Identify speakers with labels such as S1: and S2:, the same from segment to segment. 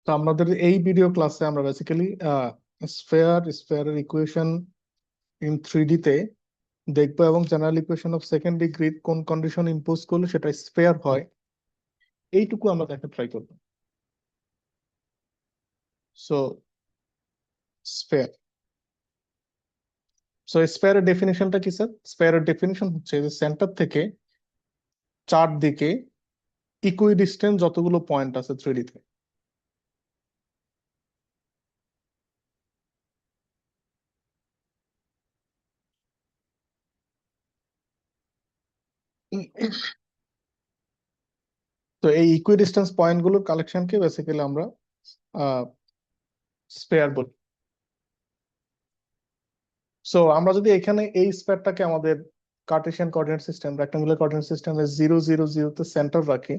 S1: তো আমাদের এই ভিডিও ক্লাসে আমরা বেসিক্যালি স্ফেয়ারের ইকুয়েশন ইন 3D তে দেখবো, এবং general equation of second degree কোন কন্ডিশন ইম্পোজ করলে সেটা স্ফেয়ার হয় এইটুকু আমরা দেখা ট্রাই করবো। সো স্ফেয়ার স্ফেয়ারের ডেফিনিশনটা কি স্যার? স্ফেয়ারের ডেফিনিশন হচ্ছে যে সেন্টার থেকে চারদিকে ইকুইডিস্টেন্ট যতগুলো পয়েন্ট আছে 3D তে, তো এই ইকুইডিস্টেন্স পয়েন্ট গুলোর কালেকশনকে বেসিক্যালি আমরা স্ফেয়ার বলি। সো আমরা যদি এখানে এই স্পেয়ারটাকে আমাদের Cartesian coordinate system, rectangular coordinate সিস্টেমে 0 0 0 তে সেন্টার রাখি,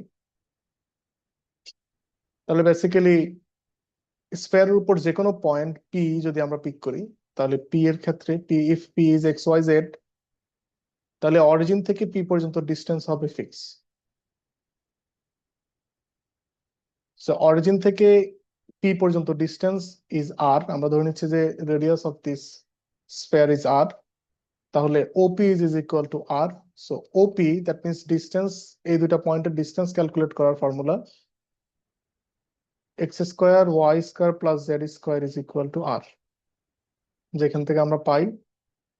S1: তাহলে বেসিক্যালি স্ফেয়ারের উপর যে কোনো পয়েন্ট পি যদি আমরা পিক করি, তাহলে পি এর ক্ষেত্রে P if P is X Y Z, তাহলে অরিজিন থেকে পি পর্যন্ত ডিস্টেন্স হবে ফিক্স। সো অরিজিন থেকে পি পর্যন্ত ডিস্টেন্স ইজ আর, আমরা ধরে নিচ্ছি যে radius of this sphere is R, তাহলে OP is equal to R. So OP that means distance, এই দুটা পয়েন্টের ডিস্টেন্স ক্যালকুলেট করার formula X square Y square plus Z square is equal to R, যেখান থেকে আমরা পাই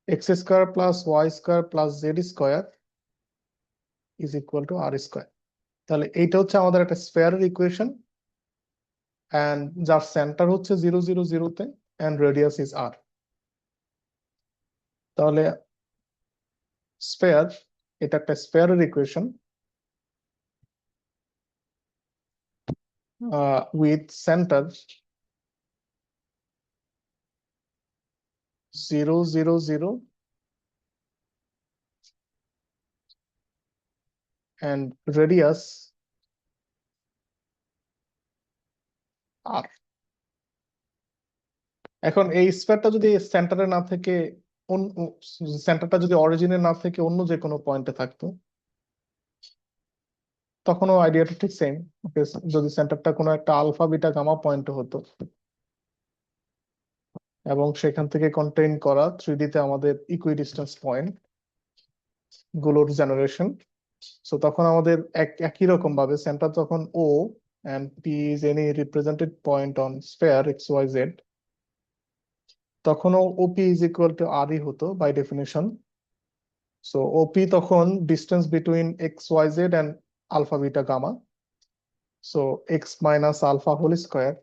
S1: x square plus Y square plus Z square is equal to r square. তাহলে এইটা হচ্ছে আমাদের একটা স্ফেয়ারের ইকুয়েশন, এন্ড যার সেন্টার হচ্ছে 0 0 0 তে, এন্ড রেডিয়াস ইজ আর। তাহলে স্ফেয়ার, এটা একটা স্ফেয়ারের equation with centre 0 0 0 and radius r। এখন এই স্ফেয়ারটা যদি সেন্টারে না থেকে, সেন্টারটা যদি অরিজিনে না থেকে অন্য যে কোনো পয়েন্টে থাকতো, তখনও আইডিয়াটা ঠিক সেম। যদি সেন্টারটা কোনো একটা আলফা বিটা গামা পয়েন্ট হতো, এবং সেখান থেকে কন্টেইন করা 3D তে আমাদের ইকুইডিস্টেন্স পয়েন্ট গুলোর জেনারেশন, সো তখন আমাদের একই রকম ভাবে সেন্টার যখন ও and p is any represented point on sphere xyz, তখনও OP is equal to r ই হতো বাই ডেফিনেশন। সো OP তখন distance between xyz and alpha beta gamma, so x minus alpha whole square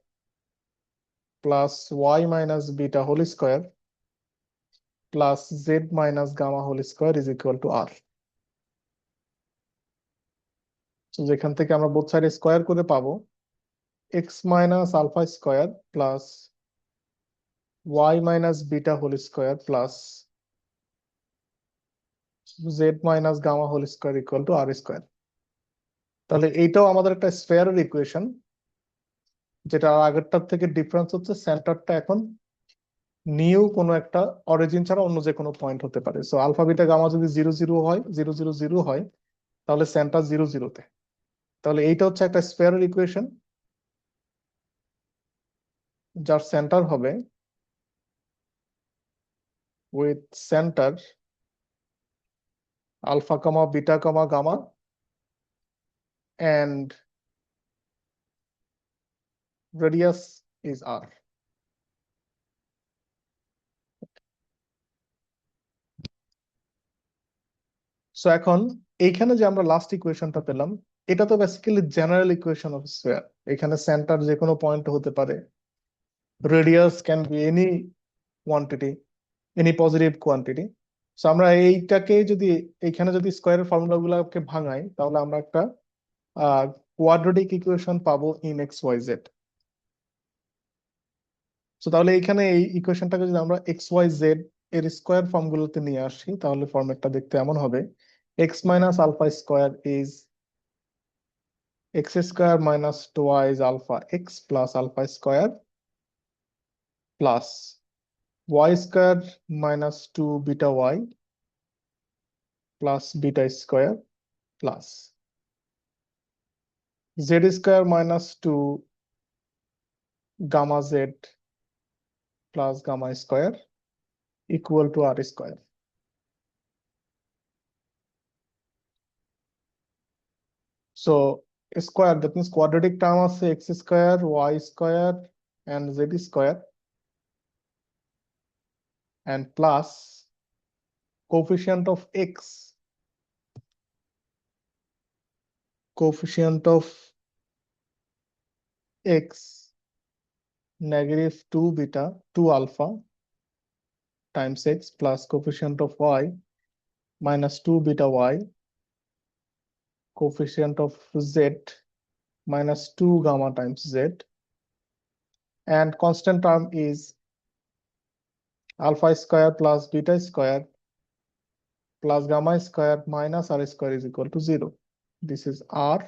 S1: plus y minus beta whole square plus z minus gamma whole square is equal to r। যেখান থেকে আমরা both side square করে পাবো x minus alpha square plus y minus beta whole square plus z minus gamma whole square equal to r square. তাহলে এইটাও আমাদের একটা স্ফেয়ারের ইকুয়েশন, যেটা আগেরটার থেকে ডিফারেন্স হচ্ছে সেন্টারটা এখন নিউ কোনো একটা অরিজিন ছাড়া অন্য যে কোনো পয়েন্ট হতে পারে। সো আলফা বিটা গামা যদি 0 0 হয় তাহলে সেন্টার 0 0 তে। তাহলে এইটা হচ্ছে একটা স্ফেয়ারের ইকুয়েশন যার সেন্টার হবে with centre alpha comma beta comma gamma and radius is r। So এখন এইখানে যে আমরা লাস্ট ইকুয়েশনটা পেলাম, এটা তো basically general equation of sphere. এখানে সেন্টার যে কোনো পয়েন্ট হতে পারে, radius can be any quantity, any positive quantity. So আমরা এইটাকে যদি এইখানে যদি স্কোয়ারের ফর্মুলা গুলাকে ভাঙাই, তাহলে আমরা একটা কোয়াড্রেটিক ইকুয়েশন পাবো in x Y z. So তাহলে এইখানে এই ইকুয়েশনটাকে যদি আমরা এক্স ওয়াই জেড এর স্কোয়ার ফর্ম গুলোতে নিয়ে আসি, তাহলে ফর্মেটটা দেখতে এমন হবে x minus alpha square is x square minus twice alpha x plus alpha square plus Y square minus two beta y plus beta square plus Z square minus two gamma z plus gamma square equal to r square. So square, that means quadratic term আছে x square, y square and z square, and plus coefficient of x, coefficient of x negative 2 beta 2 alpha times x plus coefficient of y minus 2 beta y, coefficient of z minus 2 gamma times z, and constant term is alpha square plus beta square plus gamma square minus r square is equal to 0. This is r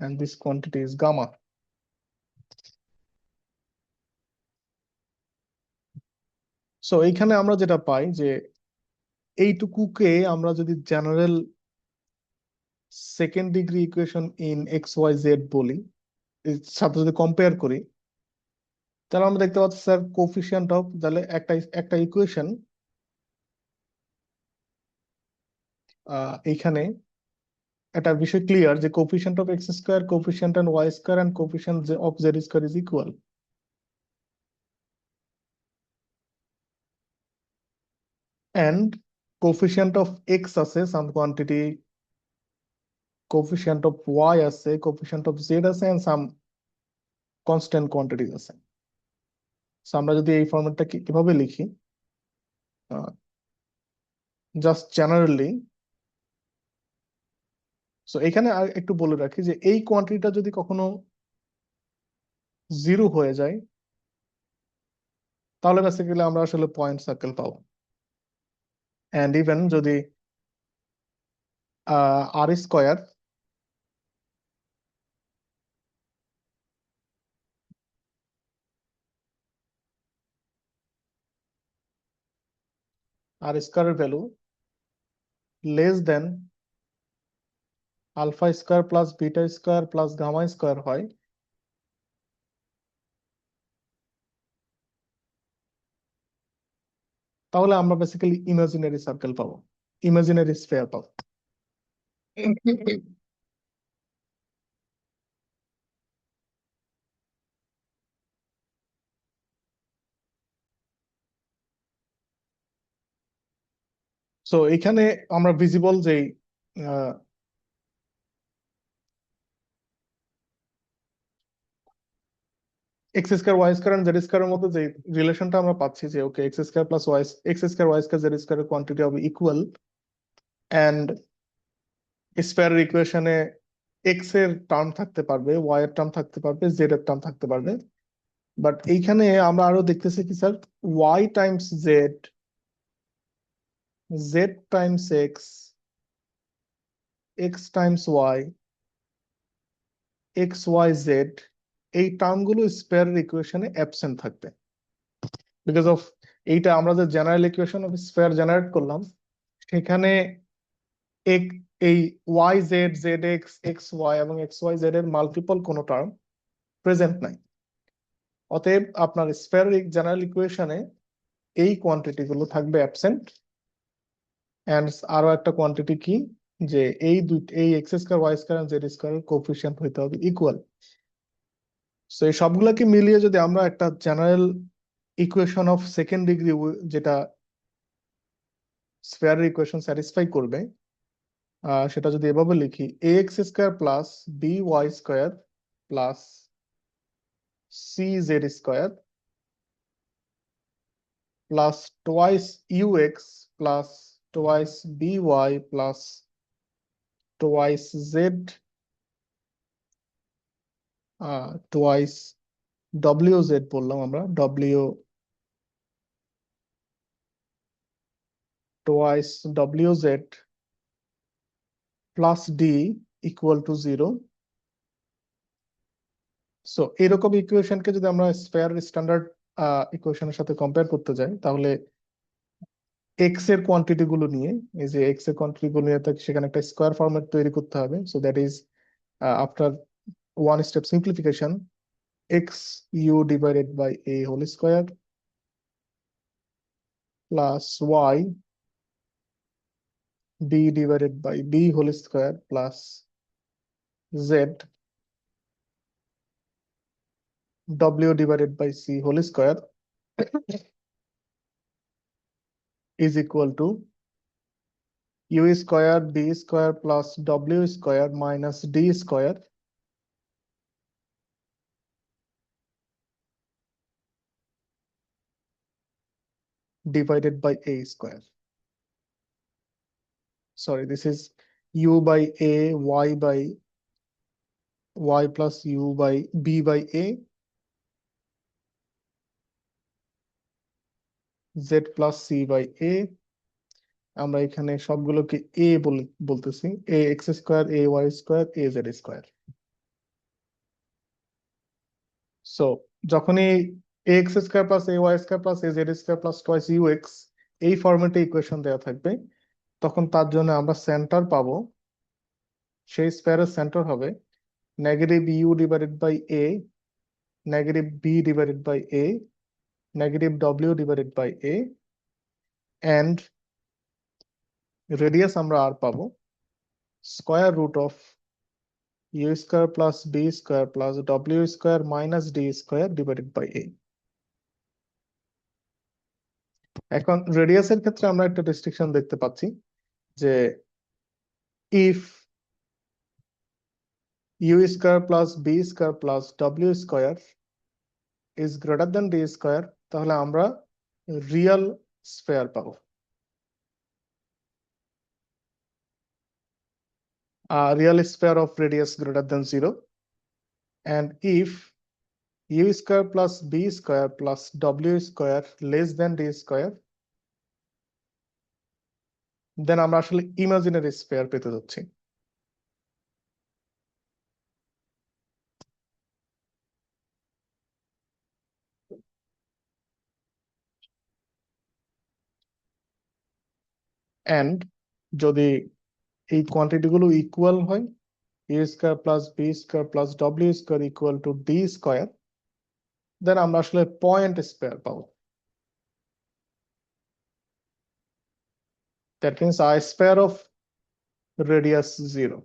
S1: and this quantity is gamma. So এইখানে আমরা যেটা পাই যে এইটুকুকে আমরা যদি general second degree equation in x Y z বলি, এর সাথে যদি কম্পেয়ার করি, তাহলে আমরা দেখতে পাচ্ছি স্যার কোফিশিয়েন্ট অফ, তাহলে একটা ইকুয়েশন এইখানে একটা বিষয় ক্লিয়ার যে coefficient of x square, coefficient of y square and coefficient of z square is equal. And coefficient of x আছে some quantity, coefficient of y আছে, coefficient of z আছে, and some constant quantities আছে। So আমরা যদি এই ফরম্যাটটা কিভাবে লিখি, just generally, so এখানে আর একটু বলে রাখি যে এই কোয়ান্টিটিটা যদি কখনো 0 হয়ে যায়, তাহলে বেসিক্যালি আমরা আসলে পয়েন্ট সার্কেল পাবো। এন্ড ইভেন যদি আর স্কোয়ার আর স্কোয়ারের value less than alpha square plus beta square plus gamma square হয়, তাহলে আমরা বেসিক্যালি ইমাজিনারি সার্কেল পাবো, ইমাজিনারি স্ফিয়ার পাবো। সো এখানে আমরা ভিজিবল যে X square Y square and Z স্কয়ারের মধ্যে যে রিলেশনটা আমরা পাচ্ছি যে okay X square plus Y, X square Y square Z স্কয়ারের কোয়ান্টিটি হবে ইকুয়াল, এন্ড স্ফিয়ারের ইকুয়েশনে এক্স এর টার্ম থাকতে পারবে, ওয়াই এর টার্ম থাকতে পারবে, জেড এর টার্ম থাকতে পারবে, বাট এইখানে আমরা আরো দেখতেছি কি sir, y times z, z times x, x times y, x Y z, এই টার্মগুলো স্ফিয়ারের ইকুয়েশনে অ্যাবসেন্ট থাকবে বিকজ অফ এইটা আমরা যে general equation of sphere generate করলাম, সেখানে এই y z, z x, x y এবং এক্স ওয়াই জেড এর মাল্টিপল কোনো টার্ম প্রেজেন্ট নাই। অতএব আপনার স্ফিয়ারিক জেনারেল ইকুয়েশনে এই কোয়ান্টিটি গুলো থাকবে অ্যাবসেন্ট, এন্ড আরো একটা কোয়ান্টিটি কি, যে এই x square Y square z square এর কোএফিসিয়েন্ট হইতে হবে ইকুয়াল। সো এই সবগুলোকে মিলিয়ে যদি আমরা একটা general equation of second degree, যেটা স্ফিয়ারের ইকুয়েশন স্যাটিসফাই করবে, সেটা যদি এভাবে লিখি, A X square plus B Y square plus C Z square plus twice U X plus twice B Y plus twice Z twice W Z বললাম আমরা, W twice W Z plus D equal to 0। So এরকম ইকুয়েশনকে যদি আমরা sphere standard ইকুয়েশনের সাথে compare করতে যাই, তাহলে এক্স এর কোয়ান্টিটি গুলো নিয়ে, এই যে এক্স এর কোয়ান্টিটি গুলো নিয়ে সেখানে একটা স্কোয়ার ফরম্যাট তৈরি করতে হবে। So that is after one step simplification, xu divided by a whole square plus y b divided by b whole square plus z w divided by c whole square is equal to u square b square plus w square minus d square divided by a square. Sorry, this is u by a, y by y plus u by b by a, z plus c by a. আমরা এখানে সবগুলোকে a বলতেছি, a x square, a y square, a z square. So যখনই a x square plus a y square plus a z square plus twice u x এই ফরম্যাটে equation দেওয়া থাকবে, তখন তার জন্য আমরা সেন্টার পাবো। সেই স্কয়ারের সেন্টার হবে negative u divided by a, negative b divided by a, negative w divided by a, and radius আমরা আর পাবো square root of u square plus b square plus w square minus d square divided by a। এখন রেডিয়াসের ক্ষেত্রে আমরা একটা restriction দেখতে পাচ্ছি যে if u square plus b square plus w square is greater than d square, তাহলে আমরা real sphere পাবো। Real sphere of radius greater than 0, and if u square plus b square plus w square less than d square, then আমরা আসলে imaginary sphere পেতে যাচ্ছি। And যদি এই quantity গুলো ইকুয়াল হয়, a square plus b square plus w square equal to d square, then আমরা আসলে পয়েন্ট স্ফেয়ার পাবো। That means a sphere of radius 0.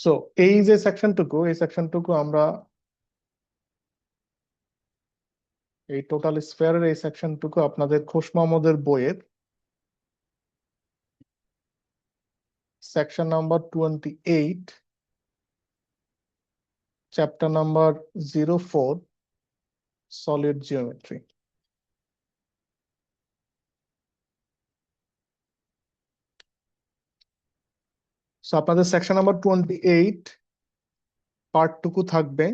S1: So এই যে সেকশনটুকু, এই সেকশনটুকু আমরা এই টোটাল স্ফেয়ারের এই সেকশনটুকু আপনাদের খোশ মাহমুদের বইয়ের section number 28, chapter number 04, solid geometry. So আপনাদের section number 28 part টুকু থাকবে,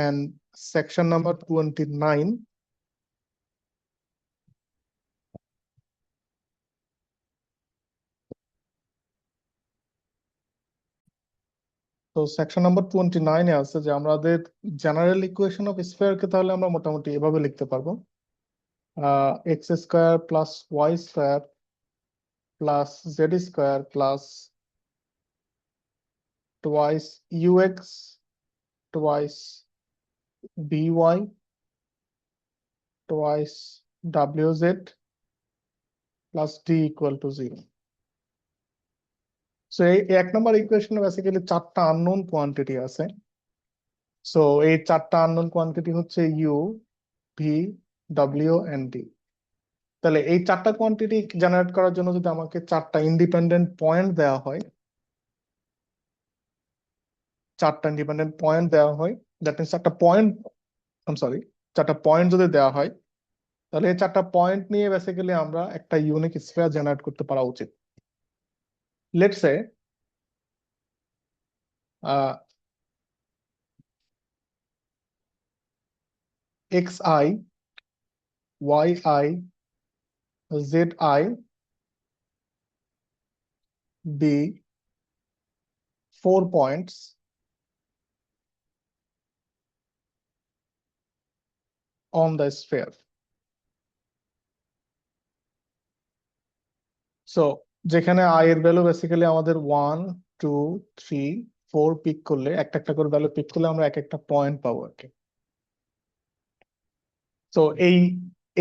S1: and section number 29 তো সেকশন নাম্বার 29 এ আছে যে আমাদের জেনারেল ইকুয়েশন অফ স্ফিয়ার কে তাহলে আমরা মোটামুটি এভাবে লিখতে পারবো, X square plus Y square plus Z square plus twice UX twice B Y twice W Z plus D equal to 0। So এই এক নম্বর ইকুয়েশনে বেসিক্যালি চারটা আননোন কোয়ান্টিটি আছে। সো এই চারটা আননোন কোয়ান্টিটি হচ্ছে ইউ, ভি, ডব্লিউ এন্ড ডি। তাহলে এই চারটা কোয়ান্টিটি জেনারেট করার জন্য যদি আমাকে চারটা ইন্ডিপেন্ডেন্ট পয়েন্ট দেওয়া হয়, দ্যাট মিনস চারটা পয়েন্ট, চারটা পয়েন্ট যদি দেওয়া হয়, তাহলে এই চারটা পয়েন্ট নিয়ে বেসিক্যালি আমরা একটা ইউনিক স্ফিয়ার জেনারেট করতে পারা উচিত। Let's say xi, yi, zi be 4 points on the sphere. So যেখানে আই এর ভ্যালু বেসিক্যালি আমাদের 1 2 3 4 পিক করলে একটা একটা করে ভ্যালু পিক করলে আমরা এক একটা পয়েন্ট পাবো আর কি। তো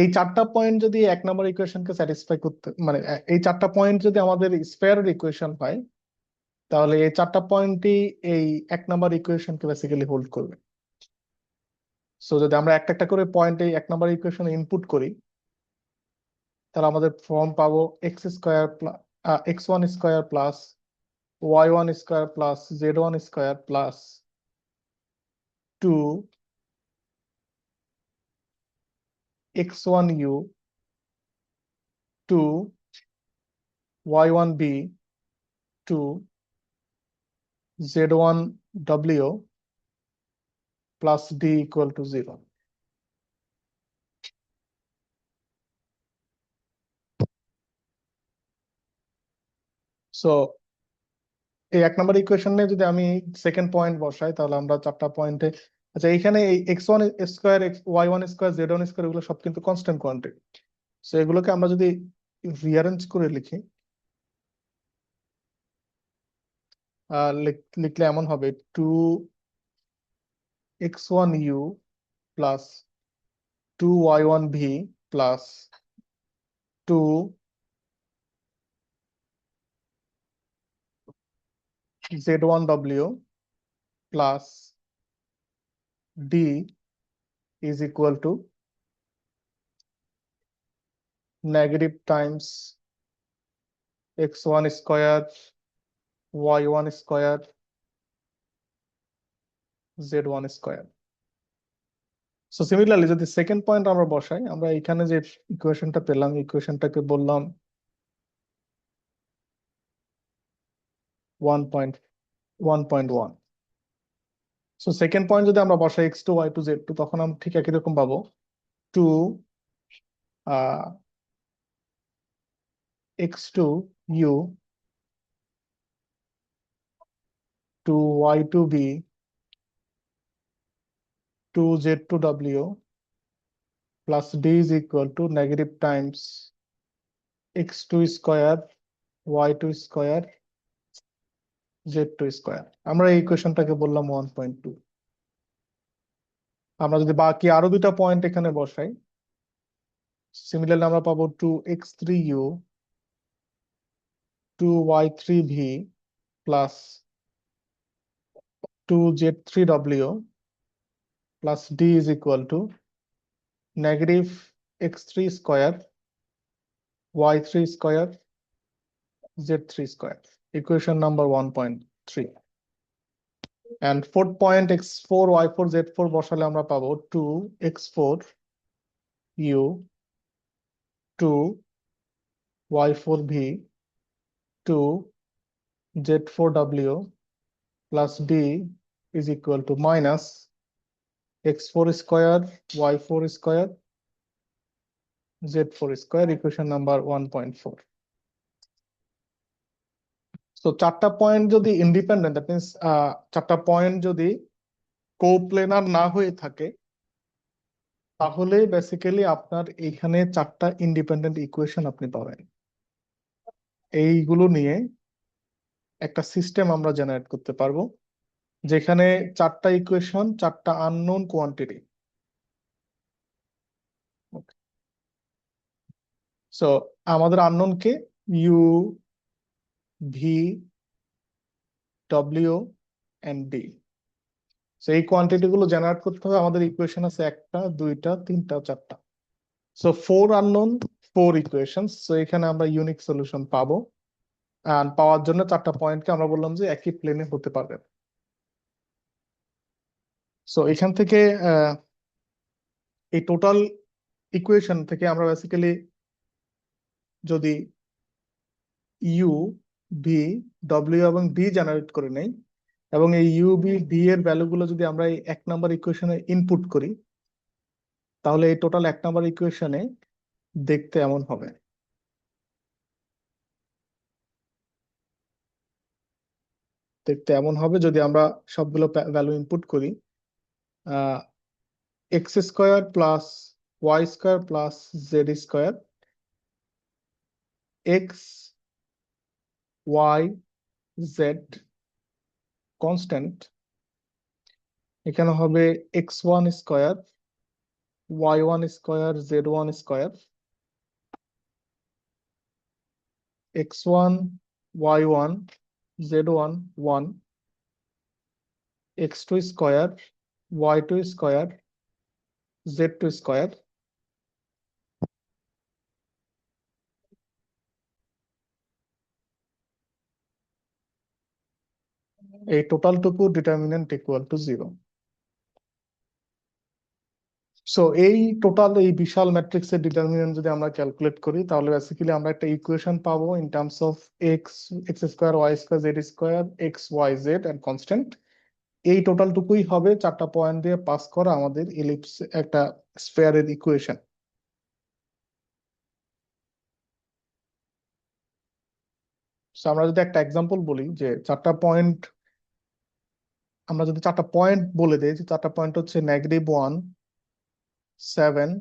S1: এই চারটা পয়েন্ট যদি এক নম্বর ইকুয়েশনকে স্যাটিসফাই করতে মানে এই চারটা পয়েন্ট যদি আমাদের স্পেয়ারের ইকুয়েশন হয়, তাহলে এই চারটা পয়েন্টই এই এক নম্বর ইকুয়েশনকে বেসিক্যালি হোল্ড করবে। সো যদি আমরা একটা একটা করে পয়েন্ট এই এক নম্বর ইকুয়েশনে ইনপুট করি, তাহলে আমাদের ফর্ম পাবো x square x one square plus y one square plus z one square plus 2 x1u 2 y1b 2 z1w plus d equal to 0. So এই এক নম্বর ইকুয়েশনে যদি আমি সেকেন্ড পয়েন্ট বসাই, তাহলে আমরা চারটা পয়েন্টে, আচ্ছা এখানে এই x one square y one square z one square এগুলো সব কিন্তু কনস্ট্যান্ট কোয়ান্টিটি। সো এগুলোকে আমরা যদি রিঅ্যারেঞ্জ করে লিখি, লিখলে এমন হবে 2x1u plus 2y1v plus 2z1w plus d is equal to negative times x1 square y1 square z1 square. So similarly যদি সেকেন্ড পয়েন্ট আমরা বসাই, আমরা এখানে যে ইকুয়েশনটা পেলাম, ইকুয়েশনটাকে বললাম 1.1. সো সেকেন্ড পয়েন্ট যদি আমরা বসাই x2 y2 z2, তখন আমরা ঠিক একই রকম পাবো 2 x2u 2y2b 2z2w plus d is equal to negative times x2 square y2 square z2 square. আমরা এই ইকুয়েশনটাকে বললাম 1.2। আমরা যদি বাকি আরো দুটা পয়েন্ট এখানে বসাই, সিমিলারলি আমরা পাবো 2x3u 2y3v plus 2z3w plus d is equal to negative x3 square y3 square z3 square. Equation number 1.3. And fourth point x4 y4 z4 বসালে আমরা পাবো 2x4 u 2 y4 v 2 z4 w plus d is equal to minus x4 square y4 square z4 square. Equation number 1.4. So চারটা point যদি independent, that means চারটা point যদি কোপ্লেনার না হয়ে থাকে, তাহলে বেসিক্যালি আপনার এখানে চারটা ইন্ডিপেন্ডেন্ট ইকুয়েশন আপনি পাবেন। এইগুলো নিয়ে একটা সিস্টেম আমরা জেনারেট করতে পারবো, যেখানে চারটা ইকুয়েশন চারটা আননোন কোয়ান্টিটি। সো আমাদের আননোন কে ইউ ভি ডব্লিউ এন্ড ডি। সো এই কোয়ান্টিটি গুলো জেনারেট করতে হবে। আমাদের ইকুয়েশন আছে একটা দুইটা তিনটা চারটা, সো 4 আননোন 4 ইকুয়েশন। সো এখানে আমরা ইউনিক সলিউশন পাবো। আর পাওয়ার জন্য চারটা পয়েন্টকে আমরা বললাম যে একই প্লেনে হতে পারবে। সো এখান থেকে এই টোটাল ইকুয়েশন থেকে আমরা বেসিক্যালি যদি ইউ ভি ডব্লিউ এবং ডি জেনারেট করে নেই, এবং এই ইউ ভি ডি এর ভ্যালুগুলো যদি আমরা এই এক নাম্বার ইকুয়েশনে ইনপুট করি, তাহলে এই টোটাল এক নাম্বার ইকুয়েশনে দেখতে এমন হবে। যদি আমরা সবগুলো ভ্যালু ইনপুট করি, x square plus Y square plus Z square, x Y z constant, এখানে হবে x1 square y1 square z1 square, x1 y1 z1 1, x2 square y2 square z2 square, এই টোটালটুকু ডিটারমিনেন্ট ইকুয়াল টু 0। সো এই total এই বিশাল ম্যাট্রিক্সের determinant যদি আমরা ক্যালকুলেট করি তাহলে বেসিক্যালি আমরা একটা ইকুয়েশন পাবো in terms of x x square Y square z square x Y z and constant. এই টোটালটুকুই হবে 4টা পয়েন্ট দিয়ে পাস করা আমাদের ইলিপস একটা স্ফেয়ারের ইকুয়েশন। আমরা যদি একটা এক্সাম্পল বলি যে 4টা পয়েন্ট, আমরা যদি 4টা পয়েন্ট বলে দিই যে 4টা পয়েন্ট হচ্ছে -1 7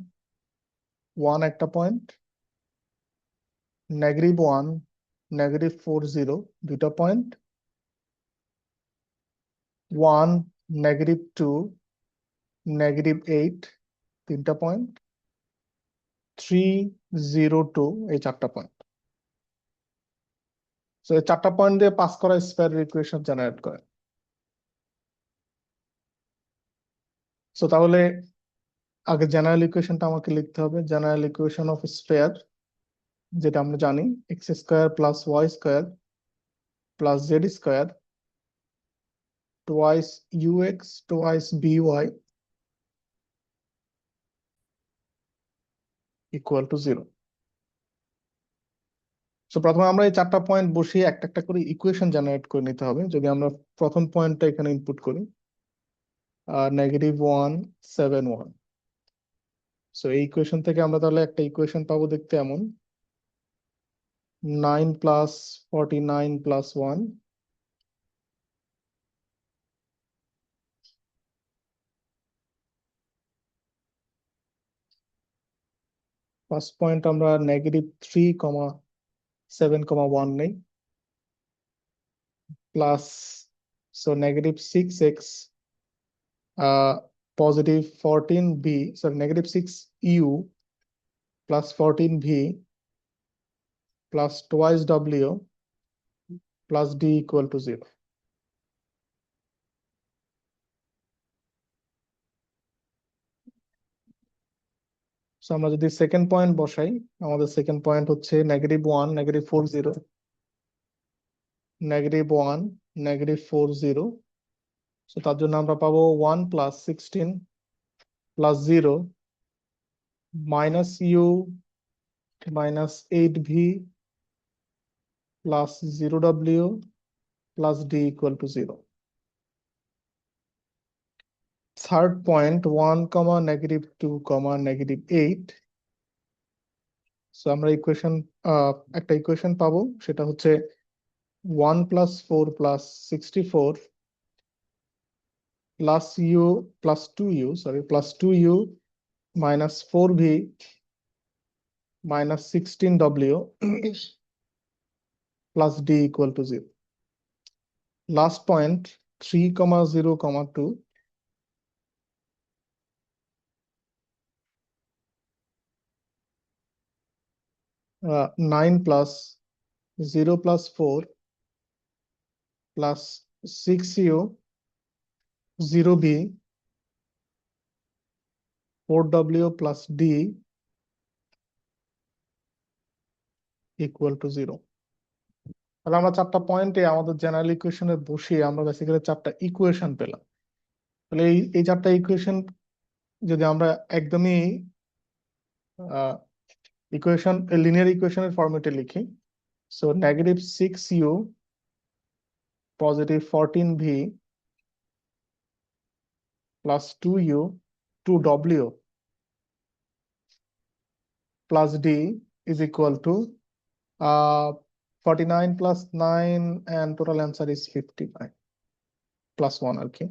S1: 1 একটা পয়েন্ট, -1 -4 0 দুইটা পয়েন্ট, 1 -2 -8 তিনটা পয়েন্ট, 3 0 2 এই 4টা পয়েন্ট। তো এই 4টা পয়েন্ট দিয়ে পাস করা স্ফেয়ারের ইকুয়েশন জেনারেট করে। সো তাহলে আগে জেনারেল ইকুয়েশনটা আমাকে লিখতে হবে। জেনারেল ইকুয়েশন অফ স্ফেয়ার যেটা আমরা জানি x square plus Y square plus Z square twice UX twice b y equal to 0। So প্রথমে আমরা এই 4টা পয়েন্ট বসিয়ে একটা একটা করে ইকুয়েশন জেনারেট করে নিতে হবে। যদি আমরা প্রথম পয়েন্টটা এখানে ইনপুট করি -1 7 1, সো এই ইকুয়েশন থেকে আমরা তাহলে একটা ইকুয়েশন পাবো দেখতে এমন 9 প্লাস 49 প্লাস 1 ফার্স্ট পয়েন্ট আমরা -3,7,1 নেই plus so -6x positive 14b sorry -6u plus 14v plus twice w plus d equal to 0। So আমরা যদি সেকেন্ড পয়েন্ট বসাই, আমাদের সেকেন্ড পয়েন্ট হচ্ছে -1 -4 0 -1 -4 0। সো তার জন্য আমরা পাবো 1 plus 16 plus 0 minus u minus 8v plus 0w plus d equal to 0। Third point 1, -2, -8। So আমরা ইকুয়েশন একটা ইকুয়েশন পাবো, সেটা হচ্ছে 1 plus 4 plus 64 plus u plus 2u sorry plus 2u minus 4v minus 16w plus d equal to 0। Last point 3, 0, 2 9 plus 0 plus 4 plus 6u 0b 4w plus d equal to 0। তাহলে আমরা 4টা পয়েন্টে আমাদের general ইকুয়েশনে বসিয়ে আমরা বেসিক্যালি 4টা equation পেলাম। তাহলে এই 4টা ইকুয়েশন যদি আমরা একদমই ইকুয়েশন লিনিয়ার ইকুয়েশনের ফরম্যাটে লিখি, so -6u positive 14v plus 2u 2w plus d is equal to 49 plus 9 and total answer is 59 plus 1 আর কি,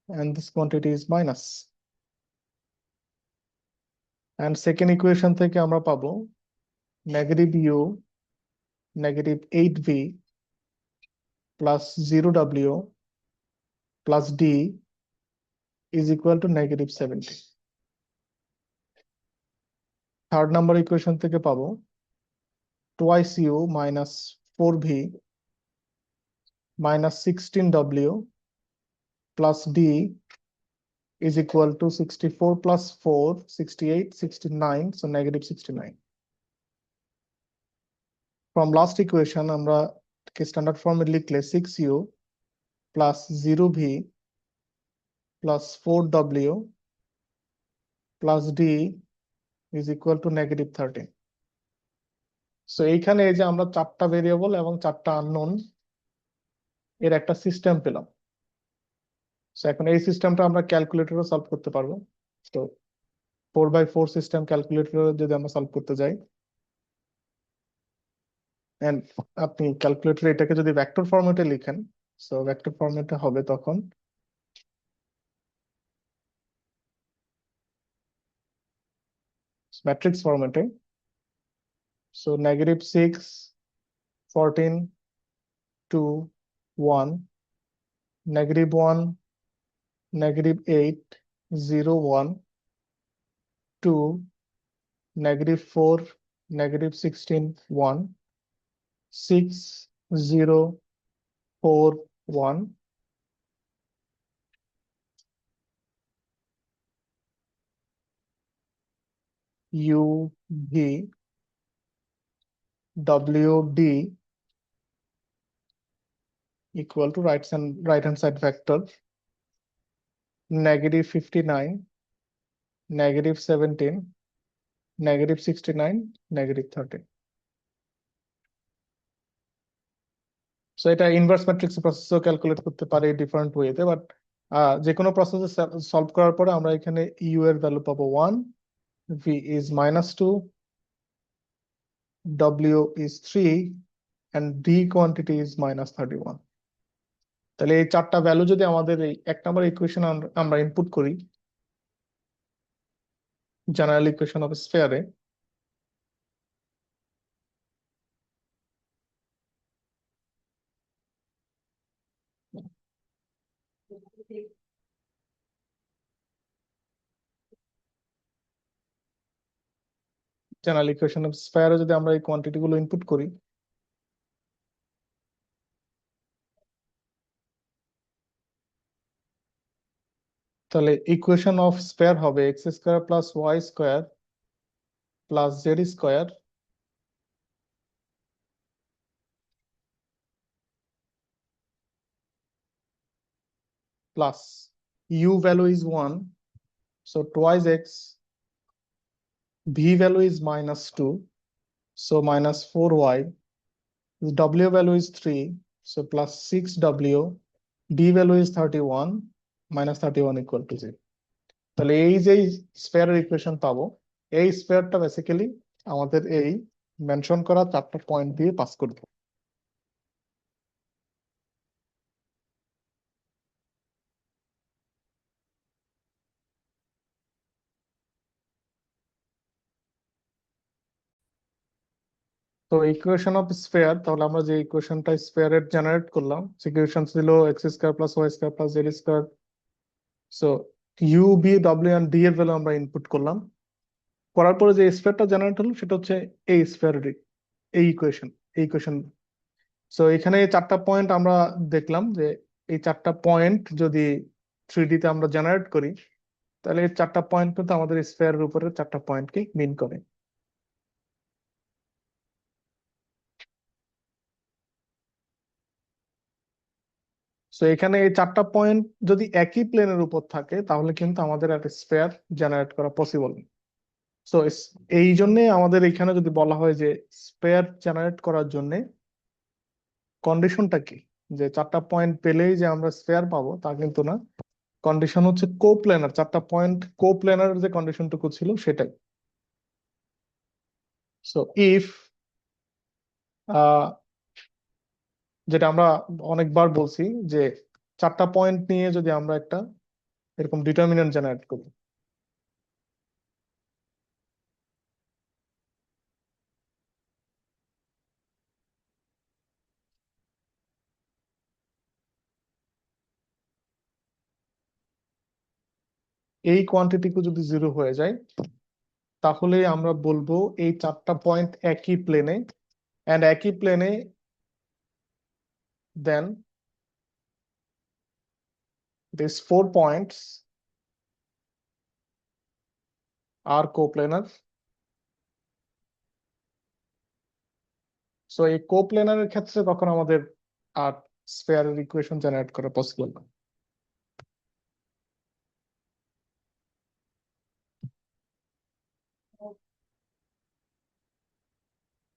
S1: and this quantity is minus, and second equation থেকে আমরা পাবো -u negative 8v plus 0w plus d is equal to negative 70. Third number equation থেকে পাবো twice u minus 4v minus 16w plus d is equal to 64 plus 4, 68, 69, so negative 69. From last equation, আমরা standard form লিখলে 6u plus 0v plus 4w plus d is equal to negative 13. So এইখানে এই যে আমরা চারটা variable এবং চারটা unknown এর একটা সিস্টেম পেলাম। সো এখন এই সিস্টেমটা আমরা ক্যালকুলেটরে সলভ করতে পারবো। তো 4x4 সিস্টেম ক্যালকুলেটরে যদি আমরা সলভ করতে যাই, এন্ড আপনি ক্যালকুলেটরে এটাকে যদি ভেক্টর ফরম্যাটে লিখেন, সো ভেক্টর ফরম্যাটে হবে তখন ম্যাট্রিক্স ফরম্যাটে। So negative 6, 14, 2, 1, negative 1, negative 8, 0, 1, 2, negative 4, negative 16, 1, 6, 0, 4, 1, u, v, w, d equal to right hand side vector negative 59, negative 17, negative 69, negative 13. So এটা ইনভার্স ম্যাট্রিক্স প্রসেসও ক্যালকুলেট করতে পারে ডিফারেন্ট ওয়েতে, বাট যে কোনো প্রসেসে সলভ করার পরে আমরা এখানে ইউ এর ভ্যালু পাবো 1, v is -2, w is 3 and d quantity is -31. তাহলে এই চারটা ভ্যালু যদি আমাদের এই এক নম্বর ইকুয়েশন আমরা ইনপুট করি জেনারেল ইকুয়েশন অফ স্ফিয়ারে, জেনারেল ইকুয়েশন অফ স্ফিয়ারে যদি আমরা এই কোয়ান্টিটি গুলো ইনপুট করি, তাহলে ইকুয়েশন অফ স্ফিয়ার হবে X square plus Y square plus Z square plus u value is 1, so twice x, v value is -2, so -4y, w value is 3, so plus 6w, d value is 31, -31 equal to 0. তাহলে এই যে স্ফিয়ারের equation পাবো, এই স্ফিয়ারটা basically আমাদের এই mention করা চারটা point দিয়ে পাস করবে। তো ইকুয়েশন অফ স্ফিয়ার, তাহলে আমরা যে ইকুয়েশনটা স্ফিয়ারের জেনারেট করলাম, ইকুয়েশন ছিল x square plus Y square plus Z square. So u, b, ডব্লিউ এন্ড ডি এর ভ্যালু আমরা ইনপুট করলাম, করার পরে যে স্ফিয়ারটা জেনারেট হলো সেটা হচ্ছে এই স্ফিয়ারের এই ইকুয়েশন। সো এখানে চারটা পয়েন্ট আমরা দেখলাম যে এই চারটা পয়েন্ট যদি 3D তে আমরা জেনারেট করি, তাহলে এই চারটা পয়েন্ট কিন্তু আমাদের স্ফিয়ারের উপরে চারটা পয়েন্টকে মিন করে। সো এখানে এই চারটা পয়েন্ট যদি একই প্লেনের উপর থাকে তাহলে কিন্তু আমাদের একটা স্ফিয়ার জেনারেট করা পসিবল। সো এই জন্য আমাদের এখানে যদি বলা হয় যে স্ফিয়ার জেনারেট করার জন্য কন্ডিশনটা কি, যে চারটা পয়েন্ট পেলেই যে আমরা স্ফিয়ার পাবো তা কিন্তু না। কন্ডিশন হচ্ছে কোপ্লেনার, চারটা পয়েন্ট কোপ্লেনার যে কন্ডিশনটুকু ছিল সেটাই। সো ইফ যেটা আমরা অনেকবার বলছি যে চারটা পয়েন্ট নিয়ে যদি আমরা একটা এরকম ডিটারমিনেন্ট জেনারেট করি, এই কোয়ান্টিটিকে যদি জিরো হয়ে যায় তাহলে আমরা বলবো এই চারটা পয়েন্ট একই প্লেনে, এন্ড একই প্লেনে দেন these 4 points are coplanar. So এই কোপ্লেনারের ক্ষেত্রে তখন আমাদের আর স্ফেয়ারের ইকুয়েশন জেনারেট করা পসিবল না।